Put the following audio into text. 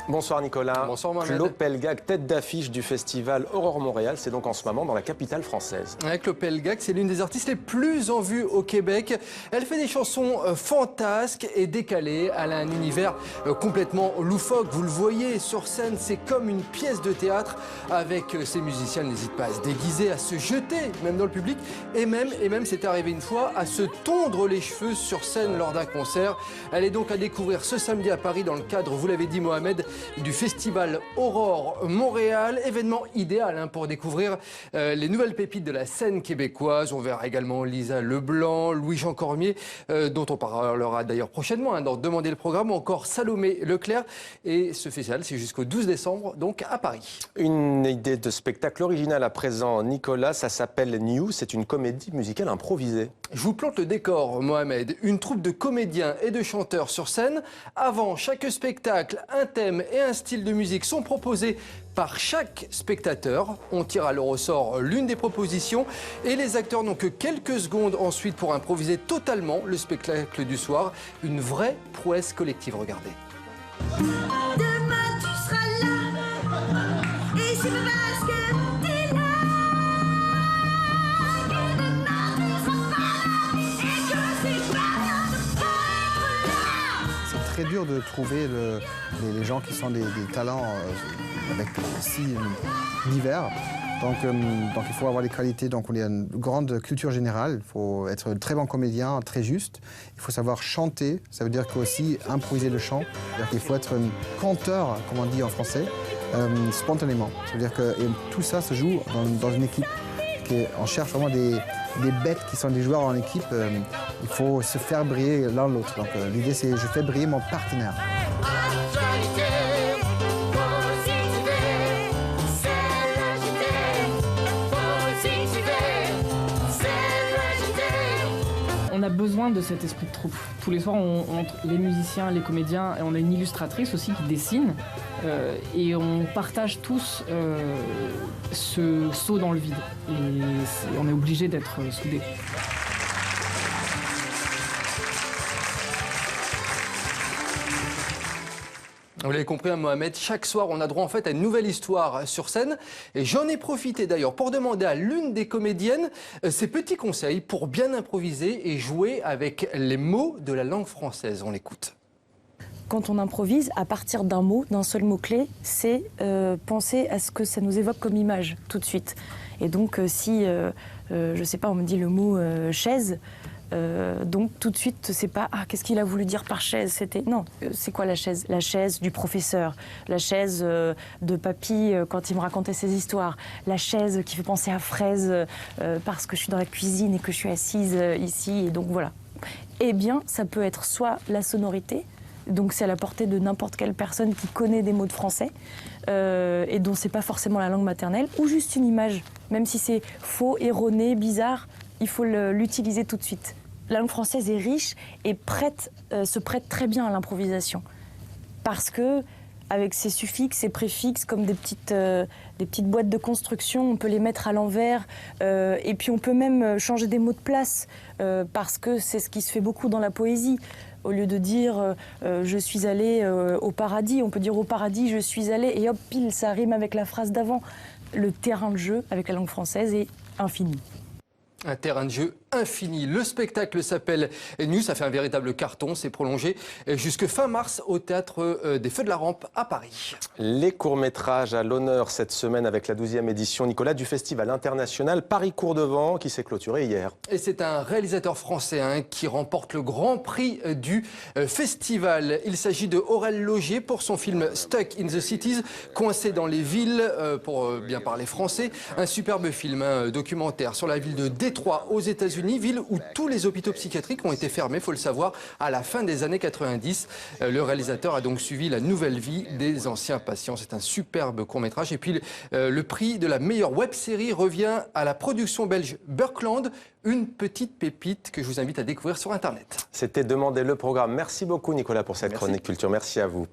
Bonsoir Nicolas. Bonsoir Mohamed. Claude Pelgag, tête d'affiche du festival Aurore Montréal, c'est donc en ce moment dans la capitale française. Claude Pelgag, c'est l'une des artistes les plus en vue au Québec. Elle fait des chansons fantasques et décalées. Elle a un univers complètement loufoque. Vous le voyez sur scène, c'est comme une pièce de théâtre. Avec ses musiciens, elle n'hésite pas à se déguiser, à se jeter, même dans le public. Et même c'est arrivé une fois, à se tondre les cheveux sur scène lors d'un concert. Elle est donc à découvrir ce samedi à Paris dans le cadre, vous l'avez dit Mohamed, du festival Aurore Montréal, événement idéal pour découvrir les nouvelles pépites de la scène québécoise. On verra également Lisa Leblanc, Louis-Jean Cormier, dont on parlera d'ailleurs prochainement dans Demander le programme, ou encore Salomé Leclerc. Et ce festival, c'est jusqu'au 12 décembre, donc à Paris. Une idée de spectacle original à présent, Nicolas, ça s'appelle New, c'est une comédie musicale improvisée. Je vous plante le décor, Mohamed. Une troupe de comédiens et de chanteurs sur scène. Avant chaque spectacle, un thème et un style de musique sont proposés par chaque spectateur. On tire alors au sort l'une des propositions et les acteurs n'ont que quelques secondes ensuite pour improviser totalement le spectacle du soir. Une vraie prouesse collective, regardez. Demain tu seras là et c'est pas parce que t'es là que demain tu seras pas là et que c'est pas bien de pas être là. C'est très dur de trouver les gens qui sont des talents avec si divers. Donc il faut avoir les qualités. Donc on a une grande culture générale. Il faut être très bon comédien, très juste. Il faut savoir chanter. Ça veut dire qu'aussi improviser le chant. C'est-à-dire qu'il faut être un conteur, comme on dit en français, spontanément. Ça veut dire que tout ça se joue dans une équipe. On cherche vraiment des bêtes qui sont des joueurs en équipe. Il faut se faire briller l'un l'autre. Donc l'idée c'est je fais briller mon partenaire. On a besoin de cet esprit de troupe. Tous les soirs, les musiciens, les comédiens, et on a une illustratrice aussi qui dessine. Et on partage tous ce saut dans le vide. Et on est obligé d'être soudés. Vous l'avez compris, Mohamed, chaque soir, on a droit en fait à une nouvelle histoire sur scène. Et j'en ai profité d'ailleurs pour demander à l'une des comédiennes ses petits conseils pour bien improviser et jouer avec les mots de la langue française. On l'écoute. Quand on improvise, à partir d'un mot, d'un seul mot-clé, c'est penser à ce que ça nous évoque comme image tout de suite. Et donc si, je sais pas, on me dit le mot chaise, donc tout de suite, c'est pas « Ah, qu'est-ce qu'il a voulu dire par chaise ?» C'était non, c'est quoi la chaise? La chaise du professeur, la chaise de papy quand il me racontait ses histoires, la chaise qui fait penser à fraise parce que je suis dans la cuisine et que je suis assise ici, et donc voilà. Eh bien, ça peut être soit la sonorité, donc c'est à la portée de n'importe quelle personne qui connaît des mots de français et dont c'est pas forcément la langue maternelle, ou juste une image, même si c'est faux, erroné, bizarre, il faut l'utiliser tout de suite. La langue française est riche et se prête très bien à l'improvisation. Parce que, avec ses suffixes, ses préfixes, comme des petites boîtes de construction, on peut les mettre à l'envers. Et puis on peut même changer des mots de place, parce que c'est ce qui se fait beaucoup dans la poésie. Au lieu de dire je suis allé au paradis, on peut dire au paradis je suis allé, et hop, pile, ça rime avec la phrase d'avant. Le terrain de jeu avec la langue française est infini. Un terrain de jeu infini. Le spectacle s'appelle New, ça fait un véritable carton, c'est prolongé jusque fin mars au Théâtre des Feux de la Rampe à Paris. Les courts-métrages à l'honneur cette semaine avec la 12e édition, Nicolas, du Festival international Paris-Cours-de-Vent qui s'est clôturé hier. Et c'est un réalisateur français qui remporte le grand prix du festival. Il s'agit de Aurel Laugier pour son film Stuck in the Cities, coincé dans les villes, pour bien parler français. Un superbe film, un documentaire sur la ville de Détroit aux États-Unis, ville où tous les hôpitaux psychiatriques ont été fermés, il faut le savoir, à la fin des années 90. Le réalisateur a donc suivi la nouvelle vie des anciens patients. C'est un superbe court-métrage. Et puis le prix de la meilleure web-série revient à la production belge Burkland, une petite pépite que je vous invite à découvrir sur Internet. C'était Demander le programme. Merci beaucoup Nicolas pour cette chronique culture. Merci à vous.